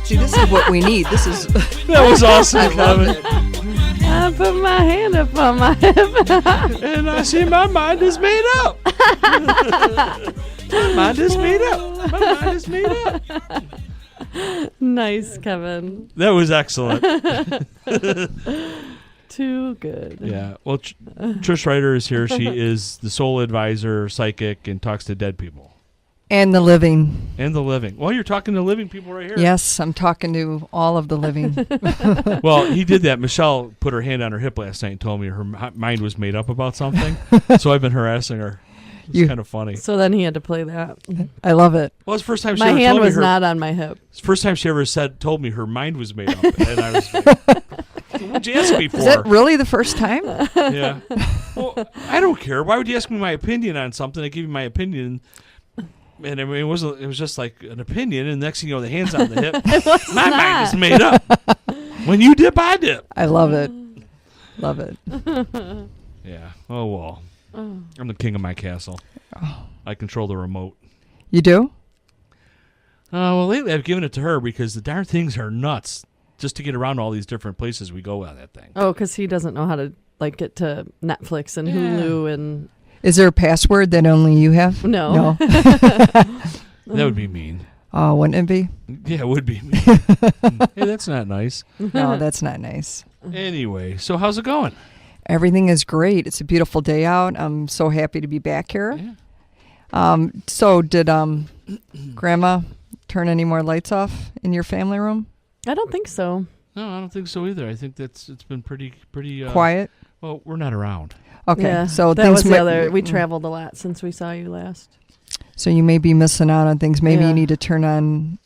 See, this is what we need. This is That was awesome, Kevin. I put my hand up on my hip. And I see my mind is made up. My mind is made up. My mind is made up. Nice, Kevin. That was excellent. Too good. Yeah. Well, Trish Ryder is here. She is the soul advisor, psychic, and talks to dead people. and the living. And the living. Well, you're talking to living people right here. Yes, I'm talking to all of the living. Well, he did that. Michelle put her hand on her hip last night and told me her mind was made up about something. So I've been harassing her. It's kind of funny. So then he had to play that. I love it. Well, it's the first time she My ever hand told me was her, not on my hip. it's the first time she ever told me her mind was made up. And I was like, what'd you ask me for? Is that really the first time? Yeah. Well, I don't care. Why would you ask me my opinion on something? I give you my opinion. And I mean, it was just like an opinion. And next thing you know, the hand's on the hip. My mind is made up. When you dip, I dip. I love it. Love it. Yeah. Oh, well. I'm the king of my castle. I control the remote. You do? Well, lately I've given it to her because the darn things are nuts just to get around all these different places we go on that thing. Oh, because he doesn't know how to get to Netflix and Hulu and... Is there a password that only you have? No. That would be mean. Oh, wouldn't it be? Yeah, it would be mean. Hey, that's not nice. No, that's not nice. Anyway, so how's it going? Everything is great. It's a beautiful day out. I'm so happy to be back here. Yeah. So did Grandma turn any more lights off in your family room? I don't think so. No, I don't think so either. I think it's been pretty quiet. Well, we're not around. Okay, Yeah, so that things was the other. We traveled a lot since we saw you last. So you may be missing out on things. Maybe Yeah. you need to turn on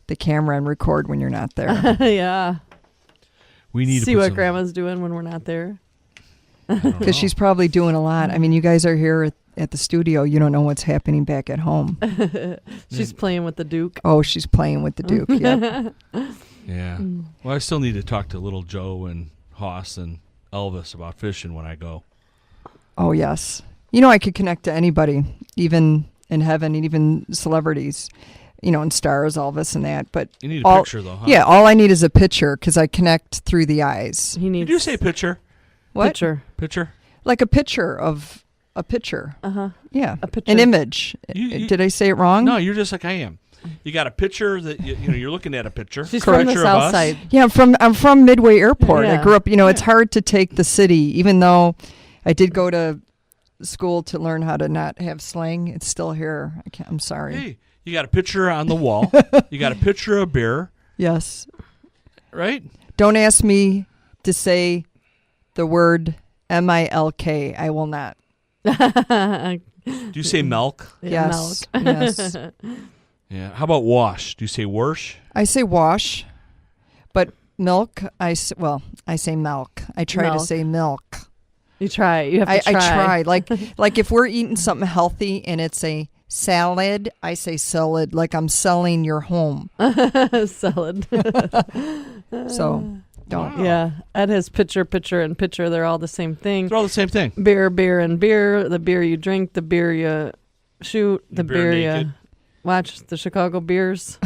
the camera and record when you're not there. Yeah. We need See to put what some- Grandma's doing when we're not there. Because she's probably doing a lot. I mean, you guys are here at the studio. You don't know what's happening back at home. She's playing with the Duke. Oh, she's playing with the Duke. Yep. Yeah. Well, I still need to talk to little Joe and Hoss and Elvis about fishing when I go. Oh, yes. You know, I could connect to anybody, even in heaven, and even celebrities, you know, and stars, Elvis and that. But You need a picture, though, huh? Yeah, all I need is a picture because I connect through the eyes. He needs Did you say picture? What? picture. Picture? Like a picture of a picture. Uh-huh. Yeah. A picture. An image. You- Did I say it wrong? No, you're just like I am. You got a picture that, you know, you're looking at a picture. She's Correct. from the Picture of south us. side. Yeah, I'm from Midway Airport. Yeah. I grew up, you know, it's hard to take the city, even though I did go to school to learn how to not have slang. It's still here. I'm sorry. Hey, you got a picture on the wall. You got a picture of beer, Yes. right? Don't ask me to say the word MILK. I will not. Do you say milk? Yes. Milk. Yes. Yeah. How about wash? Do you say wash? I say wash, but milk, I say milk. I try to Milk. say milk. You try. You have to I try. try. Like if we're eating something healthy and it's a salad, I say salad like I'm selling your home. Salad. So don't. Wow. Yeah. Ed has picture, and picture. They're all the same thing. They're all the same thing. Beer, and beer. The beer you drink, the beer you shoot, the beer you naked. watch. The Chicago beers.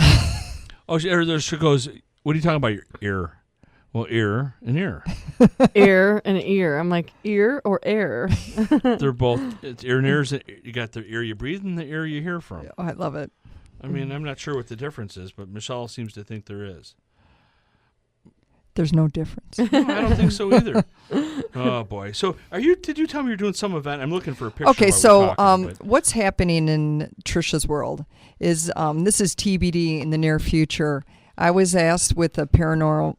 Oh, she goes, what are you talking about? Your ear. Well, ear and ear. Ear and ear. I'm like, ear or air? They're both, it's ear and ears. You got the ear you breathe and the ear you hear from. Oh, I love it. I mean, I'm not sure what the difference is, but Michelle seems to think there is. There's no difference. No, I don't think so either. Oh, boy. So did you tell me you're doing some event? I'm looking for a picture. Okay, while we're so talking, but- what's happening in Trisha's world is this is TBD in the near future. I was asked with a paranormal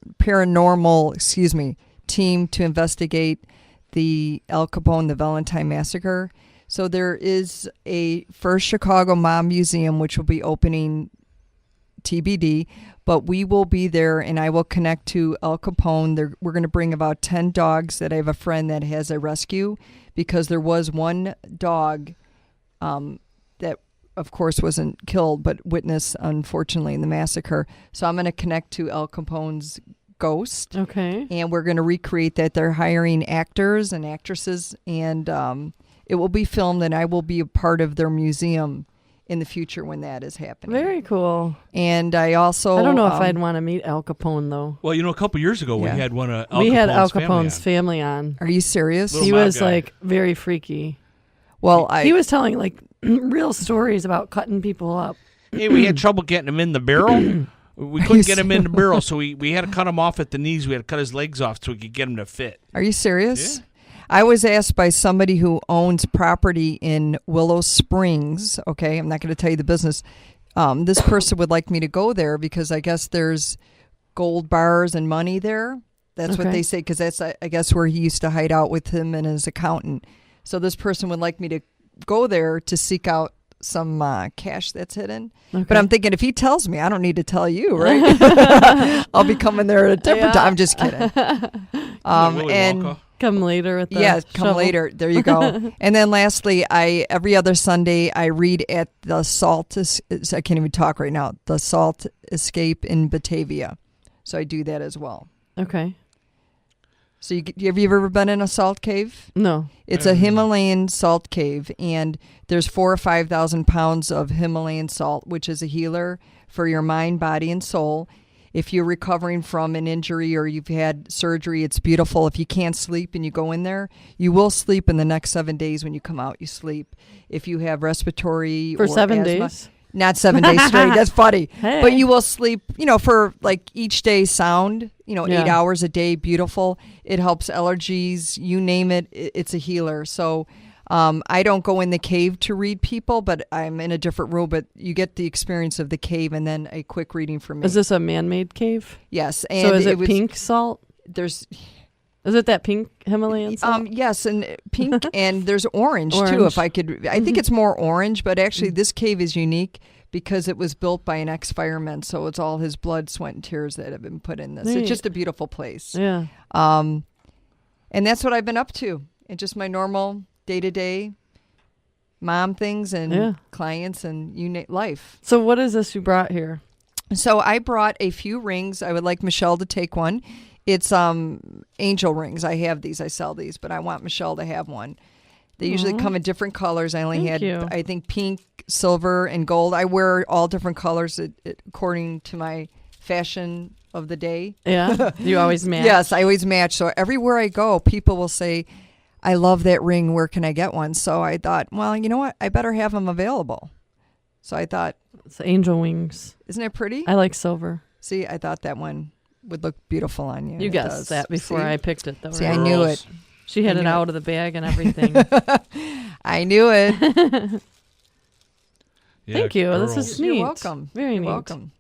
team to investigate the Al Capone, the Valentine Massacre. So there is a First Chicago Mom Museum, which will be opening TBD, but we will be there and I will connect to Al Capone. We're going to bring about 10 dogs that I have a friend that has a rescue because there was one dog that, of course, wasn't killed, but witnessed, unfortunately, in the massacre. So I'm going to connect to Al Capone's ghost. Okay. And we're going to recreate that. They're hiring actors and actresses, and it will be filmed, and I will be a part of their museum in the future when that is happening. Very cool. And I also I don't know if I'd want to meet Al Capone though. Well, a couple years ago we Yeah. had one of We had Al Capone's Capone's family on. Are you serious? Little He mob was guy. like very freaky. Well, He was telling like real stories about cutting people up. Hey, we had trouble getting him in the barrel. We couldn't get him in the barrel, so we had to cut him off at the knees. We had to cut his legs off so we could get him to fit. Are you serious? Yeah. I was asked by somebody who owns property in Willow Springs. Okay, I'm not going to tell you the business. This person would like me to go there because I guess there's gold bars and money there. That's what Okay. they say, because that's, I guess, where he used to hide out with him and his accountant. So this person would like me to go there to seek out some cash that's hidden. Okay. But I'm thinking, if he tells me, I don't need to tell you, right? I'll be coming there at a different time. I'm just kidding. Willy And Wonka. Come later with the yeah, come shovel. later. There you go. And then lastly, every other Sunday I read at the I can't even talk right now. The Salt Escape in Batavia. So I do that as well. Okay. So have you ever been in a salt cave? No. It's a Himalayan salt cave, and there's 4,000 or 5,000 pounds of Himalayan salt, which is a healer for your mind, body, and soul. If you're recovering from an injury or you've had surgery, it's beautiful. If you can't sleep and you go in there, you will sleep in the next 7 days. When you come out, you sleep. If you have respiratory For or 7 asthma, days? not 7 days straight. That's funny. Hey. But you will sleep, for like each day sound, 8 Yeah. hours a day, beautiful. It helps allergies, you name it. It's a healer. So I don't go in the cave to read people, but I'm in a different room. But you get the experience of the cave and then a quick reading from me. Is this a man-made cave? Yes. And So is it was, pink salt? There's Is it that pink Himalayan salt? yes, and pink, and there's orange too. Orange. If I could, I think it's more orange, but actually this cave is unique because it was built by an ex-fireman, so it's all his blood, sweat, and tears that have been put in this. Neat. It's just a beautiful place. Yeah. And that's what I've been up to. And just my normal day-to-day mom things and Yeah. clients and life. So what is this you brought here? So I brought a few rings. I would like Michelle to take one. It's angel rings. I have these. I sell these, but I want Michelle to have one. They usually come in different colors. I only Thank had, you. I think, pink, silver, and gold. I wear all different colors according to my fashion of the day. Yeah. You always match. Yes, I always match. So everywhere I go, people will say, I love that ring. Where can I get one? So I thought, well, you know what? I better have them available. So I thought, It's angel wings. isn't it pretty? I like silver. See, I thought that one would look beautiful on you. You It guessed does. that before See? I picked it, though. See, right? I knew Girls. it. She had I it knew out of the bag and everything. I knew it. Yeah, Thank you. This girls. is You're neat. welcome. Very You're neat. welcome.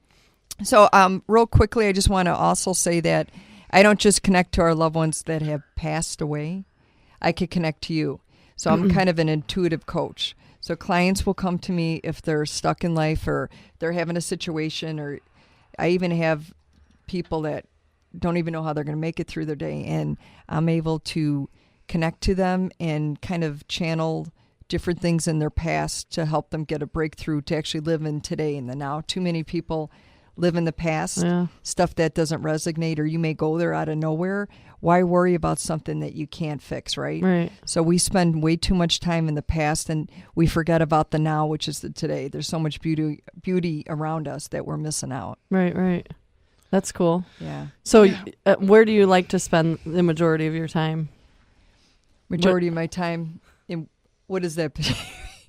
So, real quickly, I just want to also say that I don't just connect to our loved ones that have passed away. I could connect to you. So I'm kind of an intuitive coach. So clients will come to me if they're stuck in life or they're having a situation, or I even have people that don't even know how they're going to make it through their day, and I'm able to connect to them and kind of channel different things in their past to help them get a breakthrough to actually live in today and the now. Too many people live in the past, Yeah. stuff that doesn't resonate, or you may go there out of nowhere. Why worry about something that you can't fix, right? Right. So we spend way too much time in the past and we forget about the now, which is the today. There's so much beauty around us that we're missing out. Right. Right. That's cool. Yeah. So, where do you like to spend the majority of your time? Majority of my time in, what is that?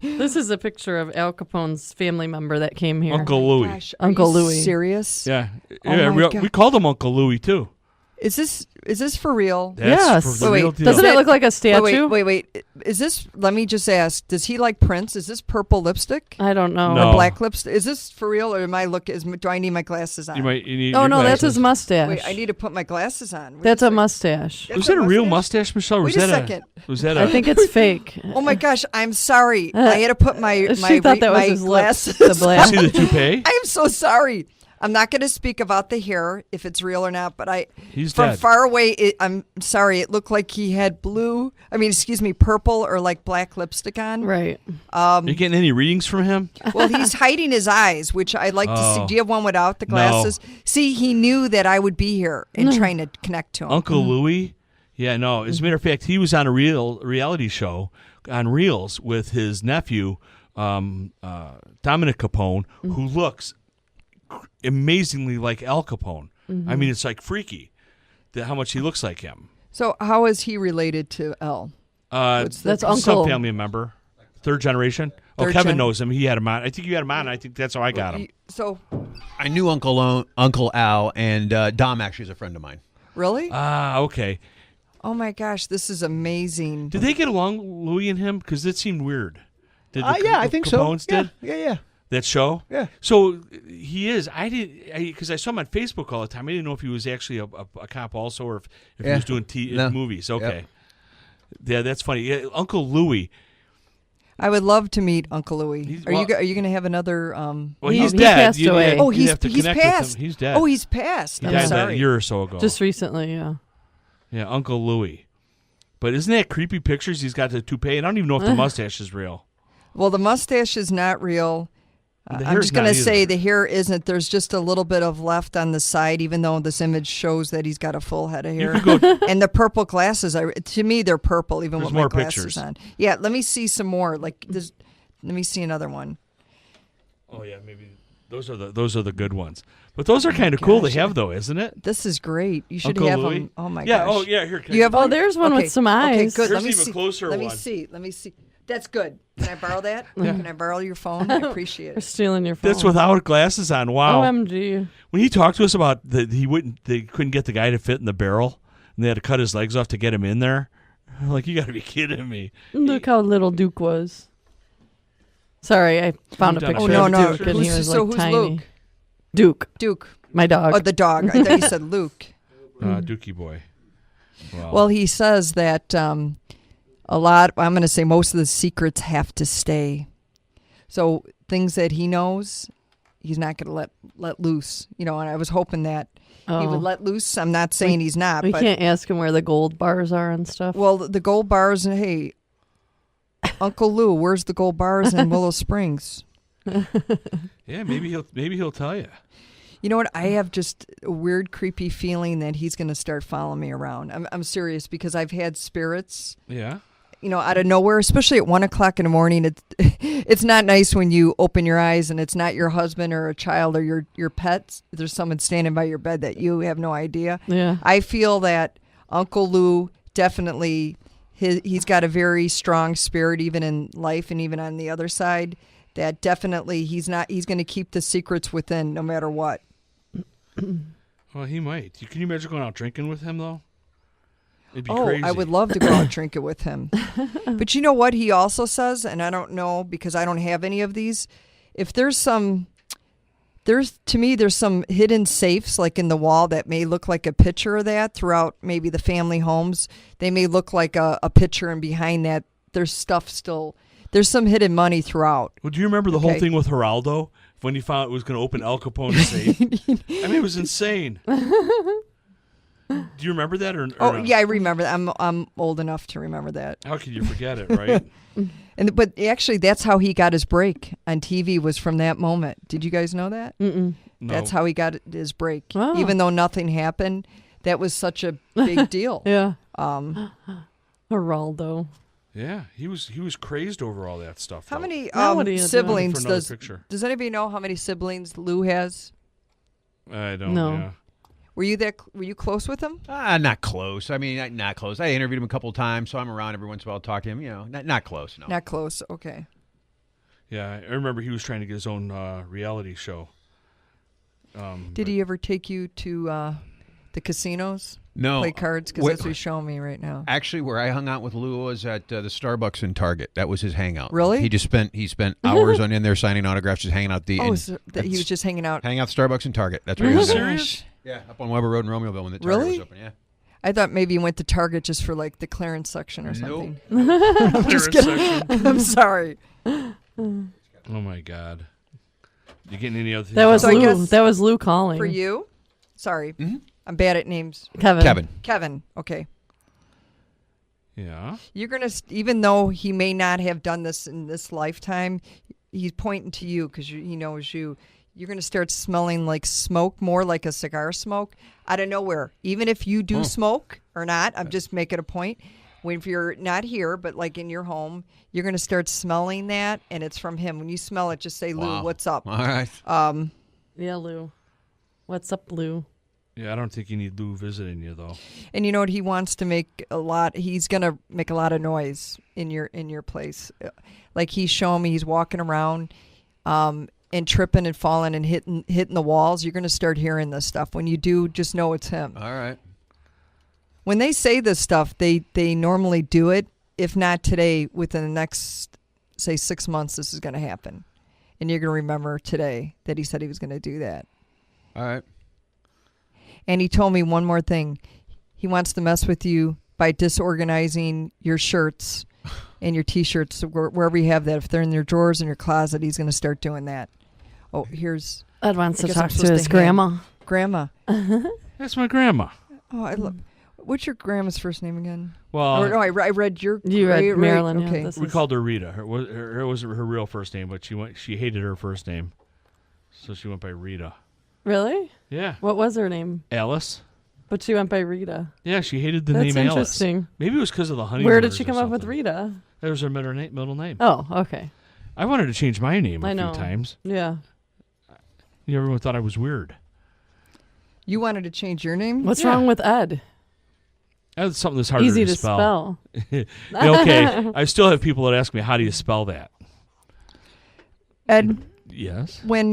This is a picture of Al Capone's family member that came here. Uncle Louie. Gosh, are Uncle you Louie. serious? Yeah, Oh yeah. my We, God. we called him Uncle Louie too. Is this for real? That's Yes. for the Wait, real wait, deal. Doesn't That- it look like a statue? Wait. Is this, let me just ask, does he like Prince? Is this purple lipstick? I don't know. No. Or black lipstick? Is this for real, or do I need my glasses on? You need Oh your no, that's glasses. his mustache. Wait, I need to put my glasses on. Wait That's a second. mustache. That's Was that a real mustache? mustache, Michelle? Or Wait was a that second. Was that I think it's fake. Oh my gosh, I'm sorry. I had to put my She thought that was my his lips, glasses. the black. See the toupee? I am so sorry. I'm not going to speak about the hair if it's real or not, but He's from dead. far away, I'm sorry. It looked like he had purple or like black lipstick on. Right. Are you getting any readings from him? Well, he's hiding his eyes, which I'd like to see. Oh. Do you have one without the No. glasses? See, he knew that I would be here and trying to connect to him. Uncle Louie? Yeah, no. As a matter of fact, he was on a reality show on Reels with his nephew, Dominic Capone, who looks amazingly like Al Capone. I mean, it's like freaky how much he looks like him. So how is he related to L? That's some Uncle. family member, third generation. Third Kevin gen- knows him. He had him on. I think you had him on. I think that's how I got him. So I knew Uncle Al, and Dom actually is a friend of mine. really? Okay. Oh my gosh, this is amazing. Did they get along, Louis and him? Because it seemed weird. Did the Yeah, I think so. Capones did Yeah. that show? Yeah. So he is. I did because I saw him on Facebook all the time. I didn't know if he was actually a cop also, or if he was doing No. movies. Okay. Yeah, that's funny. Yeah, Uncle Louis. I would love to meet Uncle Louis. Are you going to have another? Well, He he's dead. passed away. Oh, you'd have to he's connect with passed. him. He's dead. Oh, he's passed. He I'm died sorry. a year or so ago. Just recently, yeah. Yeah, Uncle Louis. But isn't that creepy pictures? He's got the toupee. I don't even know if the mustache is real. Well, the mustache is not real. The I'm hair's just going to not say either. the hair isn't. There's just a little bit of left on the side, even though this image shows that he's got a full head of hair. And the purple glasses, to me, they're purple, even There's with my more glasses pictures. on. Yeah, let me see some more. Like this. Let me see another one. Oh yeah, maybe those are the good ones. But those are kind of cool to gosh, have, though, isn't it? This is great. You should Uncle have Louis? them. Oh my Yeah. gosh. Oh yeah. Here. You have Oh, one? there's one with some Okay, eyes. good. Here's Let me even see. closer Let me one. see. Let me see. That's good. Can I borrow that? Can I borrow your phone? I appreciate We're it. stealing your phone. That's without glasses on. Wow. OMG. When he talked to us about that, they couldn't get the guy to fit in the barrel, and they had to cut his legs off to get him in there. I'm like, you got to be kidding me. Look how little Duke was. Sorry, I found a You've done picture a of no. Duke, and he was So like who's tiny. Luke? Duke, Duke. my dog. Oh, the dog. I thought you said Luke. Dookie boy. Wow. Well, he says that a lot, I'm going to say most of the secrets have to stay. So things that he knows, he's not going to let loose. You know, and I was hoping that he would let loose. I'm not saying he's not. we but can't ask him where the gold bars are and stuff. Well, the gold bars, and hey, Uncle Lou, where's the gold bars in Willow Springs? yeah, maybe he'll tell you. You know what? I have just a weird, creepy feeling that he's going to start following me around. I'm serious because I've had spirits, Yeah. you know, out of nowhere, especially at 1 o'clock in the morning. It's not nice when you open your eyes and it's not your husband or a child or your pets. There's someone standing by your bed that you have no idea. Yeah. I feel that Uncle Lou definitely, he's got a very strong spirit even in life and even on the other side. That definitely he's going to keep the secrets within no matter what. Well, he might. Can you imagine going out drinking with him though? It'd be Oh, crazy. I would love to go out drinking with him. But you know what he also says, and I don't know because I don't have any of these. If there's some hidden safes like in the wall that may look like a picture of that throughout maybe the family homes. They may look like a picture, and behind that there's stuff still. There's some hidden money throughout. Well, do you remember the whole Okay. thing with Geraldo when he found it was going to open Al Capone's safe? I mean, it was insane. Do you remember that or Oh no? yeah, I remember that. I'm old enough to remember that. How could you forget it, right? But actually, that's how he got his break on TV. Was from that moment. Did you guys know that? Mm-mm. No. That's how he got his break. Wow. Even though nothing happened, that was such a big deal. Yeah. Um, Geraldo. Yeah, he was crazed over all that stuff. how though. many Now what are you doing? siblings For another picture. does anybody know how many siblings Lou has? I don't No. know. Were you close with him? Not close. I mean, not close. I interviewed him a couple of times, so I'm around every once in a while to talk to him. You know, not close. No. Not close. Okay. Yeah, I remember he was trying to get his own reality show. Did he ever take you to the casinos? No. Play cards? Because Wait- that's what he's showing me right now. Actually, where I hung out with Lou was at the Starbucks in Target. That was his hangout. Really? He spent hours on in there signing autographs, just hanging out Oh, so that he was just hanging out. hanging out at Starbucks in Target. That's Oh where he my was. serious? Yeah, up on Weber Road in Romeoville when the Target Really? was open. Yeah. I thought maybe you went to Target just for like the clearance section or something. Just kidding. I'm sorry. Oh my God! You getting any other things? That was So I Lou. guess That was Lou calling. For you? Sorry. Mhm. I'm bad at names. Kevin. Kevin. Okay. Yeah. You're going to, even though he may not have done this in this lifetime, he's pointing to you because he knows you. You're going to start smelling like smoke, more like a cigar smoke out of nowhere. Even if you do smoke or not, I'm just making a point. When if you're not here, but like in your home, you're going to start smelling that, and it's from him. When you smell it, just say, Lou, Wow. what's up? All right. Yeah, Lou. What's up, Lou? Yeah, I don't think you need Lou visiting you though. And you know what? He wants to make a lot. He's going to make a lot of noise in your place. Like he's showing me, he's walking around and tripping and falling and hitting the walls. You're going to start hearing this stuff. When you do, just know it's him. All right. When they say this stuff, they normally do it. If not today, within the next, say, 6 months, this is going to happen. And you're going to remember today that he said he was going to do that. All right. And he told me one more thing. He wants to mess with you by disorganizing your shirts and your T-shirts, wherever you have that. If they're in your drawers in your closet, he's going to start doing that. Oh, here's... Ed wants I to guess I'm talk to supposed his to grandma. Grandma. That's my grandma. Oh, I love... What's your grandma's first name again? Well, No, I read your... You read right, Marilyn. Okay. Yeah, this we is- called her Rita. Her wasn't her real first name, but she hated her first name, so she went by Rita. Really? Yeah, What was her name? Alice. But she went by Rita. Yeah, she hated the That's name Alice. interesting. Maybe it was because of the honey. Where did she come up with Rita? That was her middle name. Oh, okay. I wanted to change my name I a know. few times. Yeah. Everyone thought I was weird. You wanted to change your name? What's Yeah. wrong with Ed? That's something that's harder Easy to to spell. Okay, I still have people that ask me, how do you spell that? Ed, Yes. when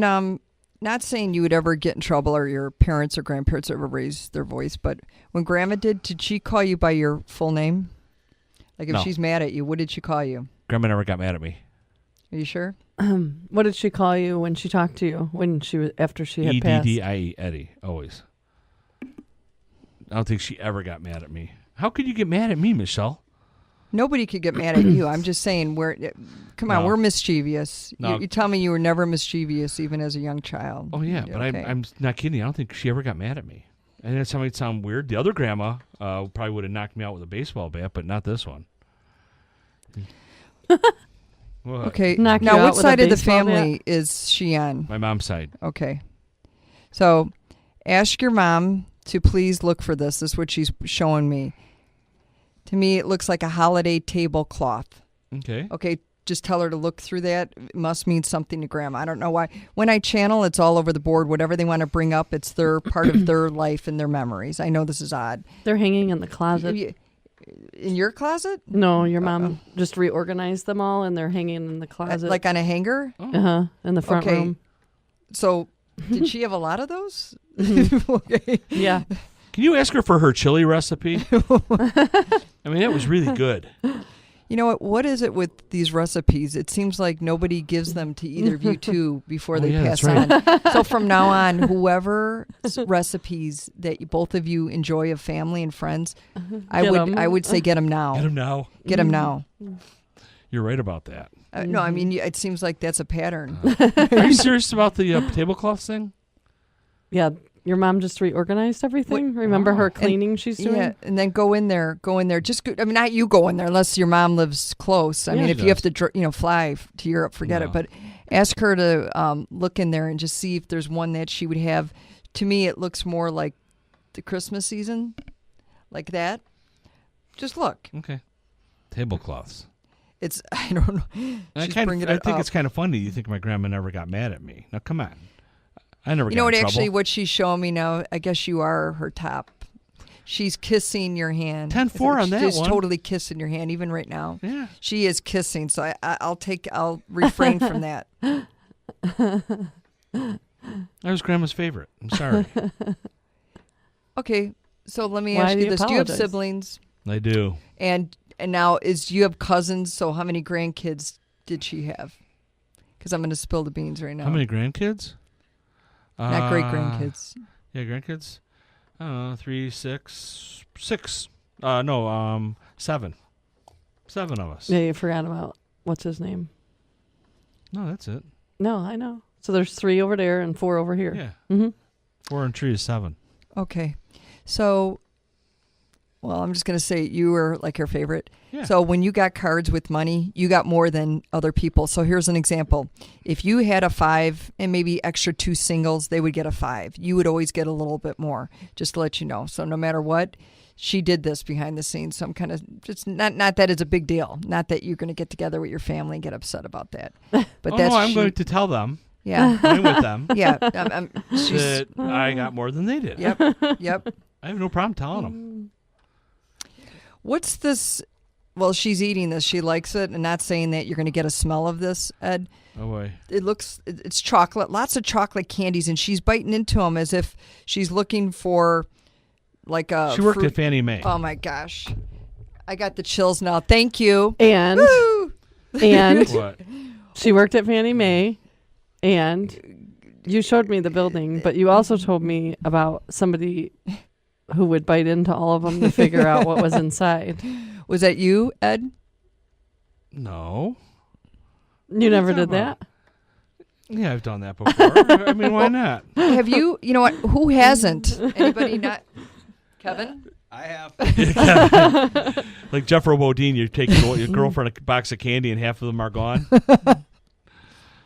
not saying you would ever get in trouble or your parents or grandparents ever raised their voice, but when Grandma did she call you by your full name? Like if No. she's mad at you, what did she call you? Grandma never got mad at me. Are you sure? What did she call you when she talked to you? When she was after she had passed? EDDIE, Eddie, always. I don't think she ever got mad at me. How could you get mad at me, Michelle? Nobody could get mad at you. I'm just saying come on, No. we're mischievous. No. You tell me you were never mischievous even as a young child. Oh, yeah, but Okay. I'm not kidding. I don't think she ever got mad at me. And that's might sound weird. The other grandma probably would have knocked me out with a baseball bat, but not this one. What? Okay. Knock you now out what with a side of the baseball bat? family is she on? My mom's side. Okay. So ask your mom to please look for this. This is what she's showing me. To me, it looks like a holiday tablecloth. Okay. Okay, just tell her to look through that. It must mean something to Grandma. I don't know why. When I channel, it's all over the board. Whatever they want to bring up, it's their part of their life and their memories. I know this is odd. They're hanging in the closet. In your closet? No, your mom just reorganized them all, and they're hanging in the closet. Like on a hanger? In the front Okay. room. So did she have a lot of those? Mm-hmm. Okay. Yeah. Can you ask her for her chili recipe? I mean, that was really good. You know what? What is it with these recipes? It seems like nobody gives them to either of you two before they yeah, pass that's on. So from now on, whoever recipes that both of you enjoy of family and friends, I Get would 'em. I would say get them now. Get him now. Get them now. You're right about that. No, I mean it seems like that's a pattern. Are you serious about the tablecloth thing? Yeah. Your mom just reorganized everything. Remember her cleaning she's doing? Yeah, and then go in there. Just go, I mean, not you go in there unless your mom lives close. I Yeah, mean, she if you have does. to, fly to Europe, forget No. it. But ask her to look in there and just see if there's one that she would have. To me, it looks more like the Christmas season, like that. Just look. Okay. Tablecloths. It's I don't know. I She's think bringing it up. it's kind of funny. You think my grandma never got mad at me? Now, come on. I never You got know what? in trouble. Actually, what she's showing me now, I guess you are her top. She's kissing your hand. 10-4 on that She's one. totally kissing your hand, even right now. Yeah. She is kissing, so I'll refrain from that. I was grandma's favorite. I'm sorry. Okay, so let me Why ask do you you this: do you have apologize? siblings? I do. And now you have cousins? So how many grandkids did she have? Because I'm going to spill the beans right now. How many grandkids? Not great grandkids. Yeah, grandkids. I don't know, 3, 6, 6. 7. 7 of us. Yeah, you forgot about what's his name. No, that's it. No, I know. So there's 3 over there and 4 over here. Yeah. Mm-hmm. 4 and 3 is 7. Okay, so I'm just going to say you were like her favorite. Yeah. So when you got cards with money, you got more than other people. So here's an example. If you had a 5 and maybe extra 2 singles, they would get a 5. You would always get a little bit more, just to let you know. So no matter what, she did this behind the scenes. So I'm kind of just not that it's a big deal. Not that you're going to get together with your family and get upset about that. But that's I'm going to tell them. Yeah. I'm with them. Yeah. She's, That I got more than they did. yep. Yep. I have no problem telling them. What's this? Well, she's eating this. She likes it, and not saying that you're going to get a smell of this, Ed. Oh boy. It's chocolate, lots of chocolate candies, and she's biting into them as if she's looking for like a. She worked fruit. at Fannie Mae. Oh my gosh, I got the chills now. Thank you. And Woo! What? she worked at Fannie Mae, and you showed me the building, but you also told me about somebody who would bite into all of them to figure out what was inside. Was that you, Ed? No. You never did that? Yeah, I've done that before. I mean, why not? Have you? You know what? Who hasn't? Anybody not? Kevin? I have. Like Jeff Robodine, you're taking your girlfriend a box of candy and half of them are gone.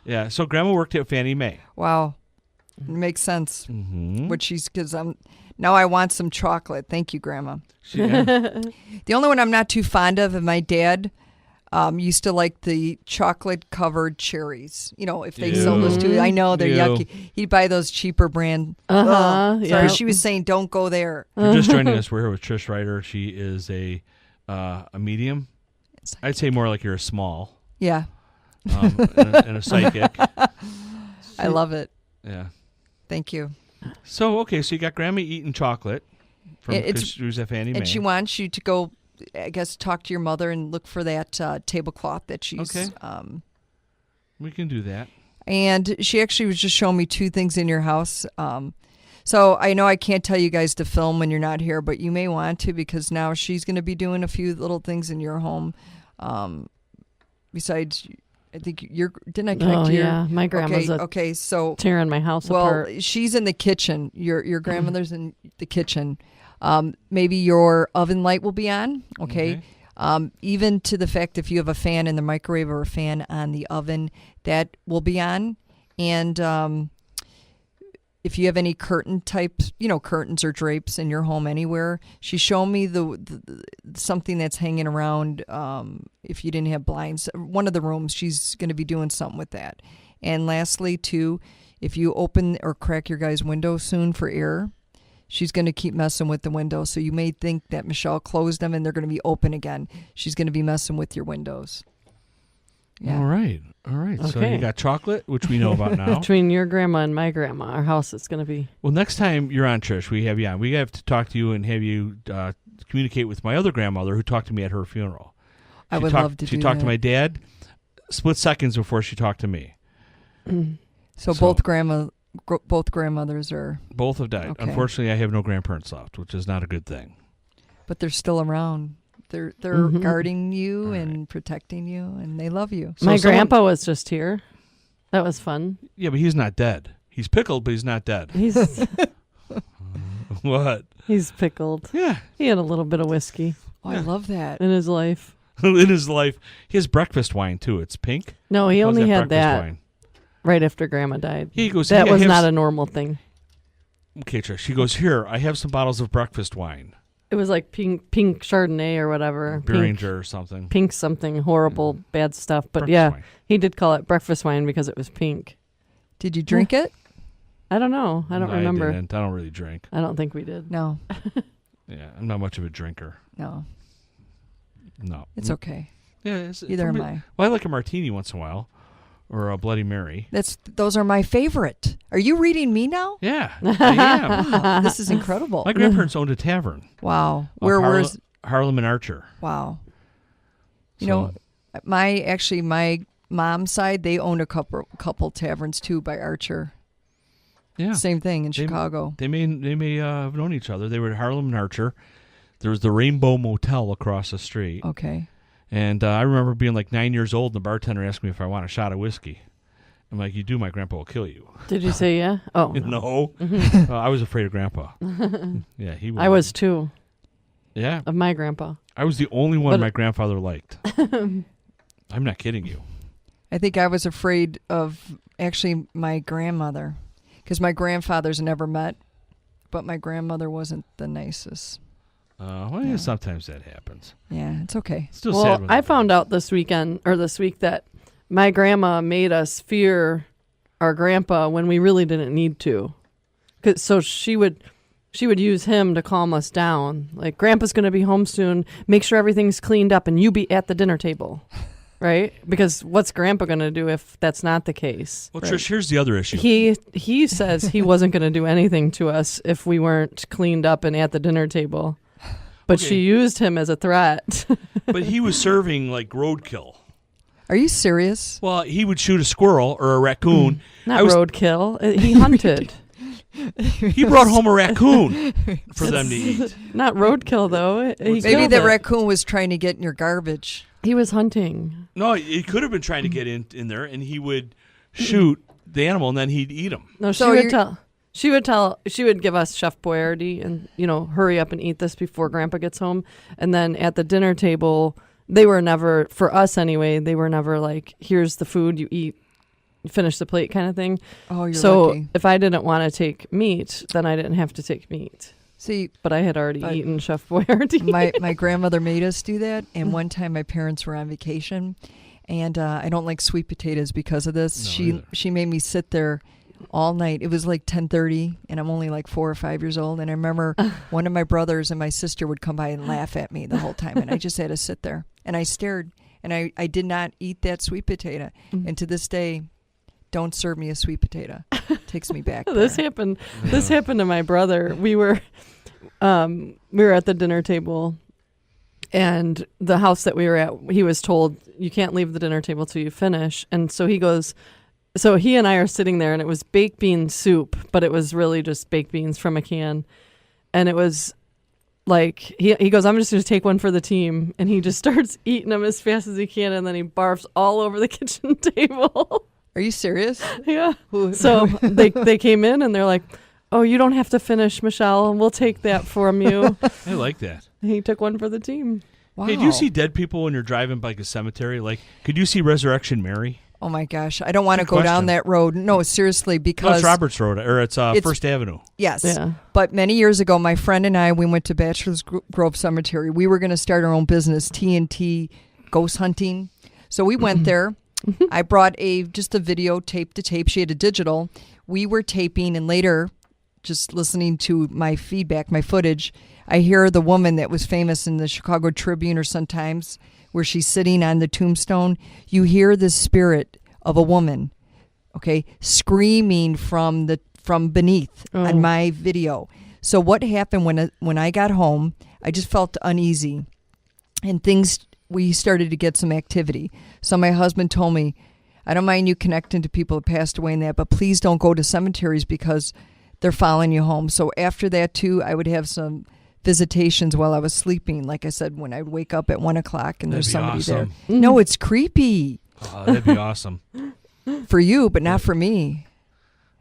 Yeah, so Grandma worked at Fannie Mae. Wow, it makes sense. Mm-hmm. What she's because now I want some chocolate. Thank you, Grandma. Yeah. The only one I'm not too fond of, and my dad used to like the chocolate covered cherries. You know, if they sell those too. I know they're Ew. yucky. He'd buy those cheaper brand. Uh-huh, Sorry, yeah. she was saying don't go there. If you're just joining us, we're here with Trish Ryder. She is a medium. I'd say more like you're a small Yeah, and a psychic. I love it. Yeah. Thank you. So, okay, so you got Grandma eating chocolate It's- because she was at Fannie Mae. And she wants you to go, I guess, talk to your mother and look for that tablecloth that she's. Okay. We can do that. And she actually was just showing me two things in your house. So I know I can't tell you guys to film when you're not here, but you may want to because now she's going to be doing a few little things in your home. Besides, I think didn't I connect Oh, to your? yeah. My grandma's okay. So tearing my house apart. she's in the kitchen. Your grandmother's in the kitchen. Maybe your oven light will be on. Okay. Even to the fact if you have a fan in the microwave or a fan on the oven, that will be on. And if you have any curtain types, curtains or drapes in your home anywhere, she's shown me the something that's hanging around. If you didn't have blinds, one of the rooms, she's going to be doing something with that. And lastly, too, if you open or crack your guys' window soon for air, she's going to keep messing with the windows. So you may think that Michelle closed them and they're going to be open again. She's going to be messing with your windows. Yeah. All right. So Okay. you got chocolate, which we know about now. Between your grandma and my grandma, our house is going to be. Well, next time you're on, Trish, we have you on. We have to talk to you and have you communicate with my other grandmother who talked to me at her funeral. I would love to do She talked that. to my dad split seconds before she talked to me. So both grandmothers are, Both have died. Okay. Unfortunately, I have no grandparents left, which is not a good thing. but they're still around. They're Mhm. guarding you All right. and protecting you, and they love you. So my someone- grandpa was just here. That was fun. Yeah, but he's not dead. He's pickled, but he's not dead. He's What? he's pickled. Yeah. He had a little bit of whiskey Oh, I love that. in his life. In his life, he has breakfast wine too. It's pink. No, he Calls only that had breakfast that wine. right after grandma died. He goes. That "Hey, I was have not s-" a normal thing. Okay, Trish. She goes, "Here, I have some bottles of breakfast wine, It was like pink Chardonnay or whatever. Beringer or something." Pink something horrible, bad stuff. But Breakfast yeah, wine. he did call it breakfast wine because it was pink. Did you drink it? I don't know. I don't remember. I don't really drink. I don't think we did. No, Yeah, I'm not much of a drinker. no. No. It's okay. Yeah, Either for am me- I. Well, I like a martini once in a while, or a Bloody Mary. Those are my favorite. Are you reading me now? Yeah, I am. Wow, this is incredible. My grandparents owned a tavern. Wow. off Where's Harlem and Archer? wow. You So- know, my mom's side, they own a couple taverns too by Archer. Yeah, Same thing in They- Chicago. they may have known each other. They were at Harlem and Archer. There was the Rainbow Motel across the street, Okay. and I remember being like 9 years old, and the bartender asked me if I want a shot of whiskey. I'm like, "You do, my grandpa will kill you." Did you say yeah? Oh, No, I was afraid of grandpa. Yeah, he was. I was too Yeah, of my grandpa. I was the only one But- my grandfather liked. I'm not kidding you. I think I was afraid of actually my grandmother because my grandfathers never met, but my grandmother wasn't the nicest. Well, yeah, sometimes that happens. Yeah, it's okay. Still Well, sad when I that found happens. out this week that my grandma made us fear our grandpa when we really didn't need to. So she would use him to calm us down. Like, Grandpa's going to be home soon. Make sure everything's cleaned up and you be at the dinner table. Right? Because what's Grandpa going to do if that's not the case? Well, Right. Trish, here's the other issue. He says he wasn't going to do anything to us if we weren't cleaned up and at the dinner table. But Okay. she used him as a threat. But he was serving like roadkill. Are you serious? Well, he would shoot a squirrel or a raccoon. Not I was- roadkill. He hunted. He brought home a raccoon for them to eat. Not roadkill, though. He Maybe killed the it. raccoon was trying to get in your garbage. He was hunting. No, he could have been trying to get in there, and he would shoot the animal, and then he'd eat him. No, she So would you're- tell. She would give us Chef Boyardee and, hurry up and eat this before Grandpa gets home. And then at the dinner table, they were never, for us anyway, they were never like, here's the food you eat, you finish the plate kind of thing. Oh, you're So lucky. if I didn't want to take meat, then I didn't have to take meat. See, But I had already But- eaten Chef Boyardee. my grandmother made us do that, and one time my parents were on vacation, and I don't like sweet potatoes because of this. No, she either. she made me sit there all night. It was like 10:30, and I'm only like 4 or 5 years old. And I remember one of my brothers and my sister would come by and laugh at me the whole time, and I just had to sit there. And I stared, and I did not eat that sweet potato. And to this day, don't serve me a sweet potato. Takes me back. This there. happened. This happened to my brother. We were at the dinner table, and the house that we were at, he was told you can't leave the dinner table till you finish. And so he goes. So he and I are sitting there, and it was baked bean soup, but it was really just baked beans from a can, and it was like he goes, I'm just going to take one for the team, and he just starts eating them as fast as he can, and then he barfs all over the kitchen table. Are you serious? Yeah. So they came in and they're like, "Oh, you don't have to finish, Michelle. We'll take that from you." I like that. He took one for the team. Wow. Hey, do you see dead people when you're driving by like a cemetery? Like, could you see Resurrection Mary? Oh my gosh, I don't want to Good go down question. that road. No, seriously, No, because it's Roberts Road, or it's First Avenue. yes. Yeah. But many years ago, my friend and I, we went to Bachelor's Grove Cemetery. We were going to start our own business, TNT Ghost Hunting. So we went there. I brought just a video tape to tape. She had a digital. We were taping, and later, just listening to my feedback, my footage, I hear the woman that was famous in the Chicago Tribune or Sun-Times, where she's sitting on the tombstone. You hear the spirit of a woman, okay, screaming from beneath on my video. So what happened when I got home? I just felt uneasy, and we started to get some activity. So my husband told me, I don't mind you connecting to people that passed away and that, but please don't go to cemeteries because they're following you home. So after that too, I would have some visitations while I was sleeping. Like I said, when I would wake up at 1 o'clock and there's That'd be somebody awesome. there. No, it's creepy Oh, that'd be awesome. for you, but not for me.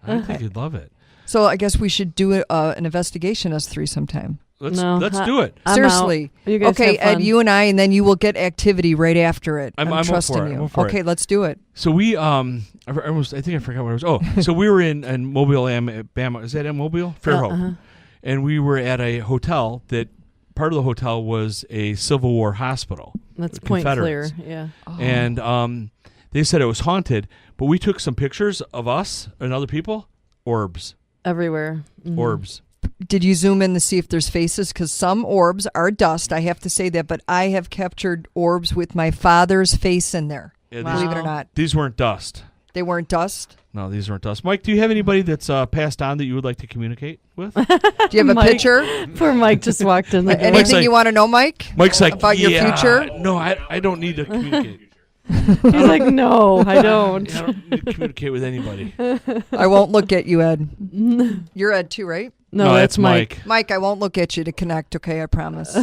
I think you'd love it. So I guess we should do an investigation, us three, sometime. Let's No, do it. I'm Seriously. out. You guys Okay, have Ed, fun. you and I, and then you will get activity right after it. I'm up trusting for it. you. I'm up for Okay, it. let's do it. So we I think I forgot where it was. Oh, so we were in Mobile, Alabama. Is that in Mobile? Fairhope. And we were at a hotel that part of the hotel was a Civil War hospital. That's the Point Clear. Confederates. Yeah. Oh. And they said it was haunted, but we took some pictures of us and other people. Orbs. Everywhere. Mhm. Orbs. Did you zoom in to see if there's faces? Because some orbs are dust. I have to say that, but I have captured orbs with my father's face in there. Yeah, Wow. Believe it or not, These weren't dust. they weren't dust. No, these weren't dust. Mike, do you have anybody that's passed on that you would like to communicate with? Do you have a Mike. picture? Poor Mike just walked in the door. Anything like- you want to know, Mike? Mike's like, About your "Yeah, future? No, I don't need to communicate. He's like, no, I don't. I don't need to communicate with anybody. I won't look at you, Ed. You're Ed too, right? No, that's Mike. Mike, I won't look at you to connect, okay? I promise.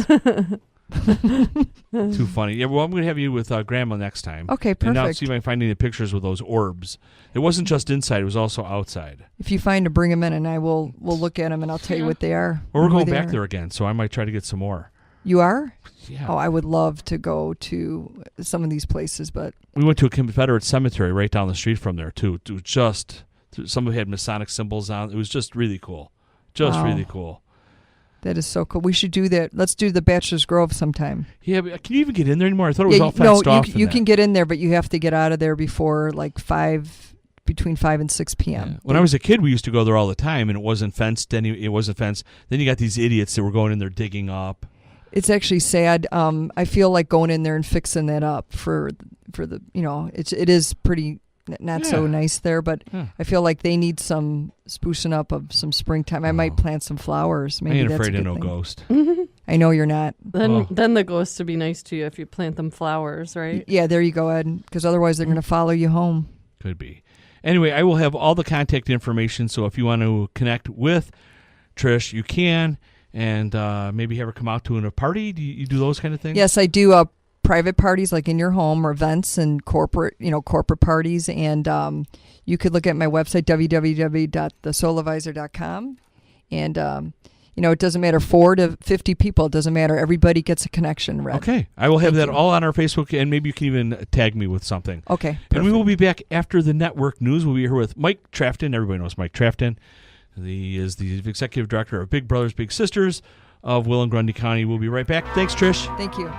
Too funny. Yeah, well, I'm going to have you with Grandma next time. Okay, And now perfect. see if I can find any pictures with those orbs. It wasn't just inside; it was also outside. If you find to bring them in, and we'll look at them, and I'll tell you what they are. Well, we're who going they back are. there again, so I might try to get some more. You are? Yeah. Oh, I would love to go to some of these places, but We went to a Confederate cemetery right down the street from there too. To just some of it had Masonic symbols on. It was just really cool. Just Wow. really cool. That is so cool. We should do that. Let's do the Bachelor's Grove sometime. Yeah, but can you even get in there anymore? I thought it was all no, fenced off. you can get in there, but you have to get out of there before like between 5 and 6 p.m. Yeah. When I was a kid, we used to go there all the time, and it wasn't fenced. Then it wasn't fenced. Then you got these idiots that were going in there digging up. It's actually sad. I feel like going in there and fixing that up for the it is pretty not so nice there, but I feel like they need some sprucing up of some springtime. I might plant some flowers. Maybe I ain't that's afraid a of good no thing. ghost. I know you're not. Then the ghosts would be nice to you if you plant them flowers, right? Yeah, there you go, Ed. Because otherwise they're going to follow you home. Could be. Anyway, I will have all the contact information, so if you want to connect with Trish, you can, and maybe have her come out to a party. Do you do those kind of things? Yes, I do private parties like in your home or events and corporate parties. And you could look at my website, www.thesouladvisor.com. And, it doesn't matter 4 to 50 people. It doesn't matter. Everybody gets a connection, Red. Okay. I will have Thank that you. all on our Facebook, and maybe you can even tag me with something. Okay. And we perfect. will be back after the network news. We'll be here with Mike Trafton. Everybody knows Mike Trafton. He is the executive director of Big Brothers Big Sisters of Will and Grundy County. We'll be right back. Thanks, Trish. Thank you.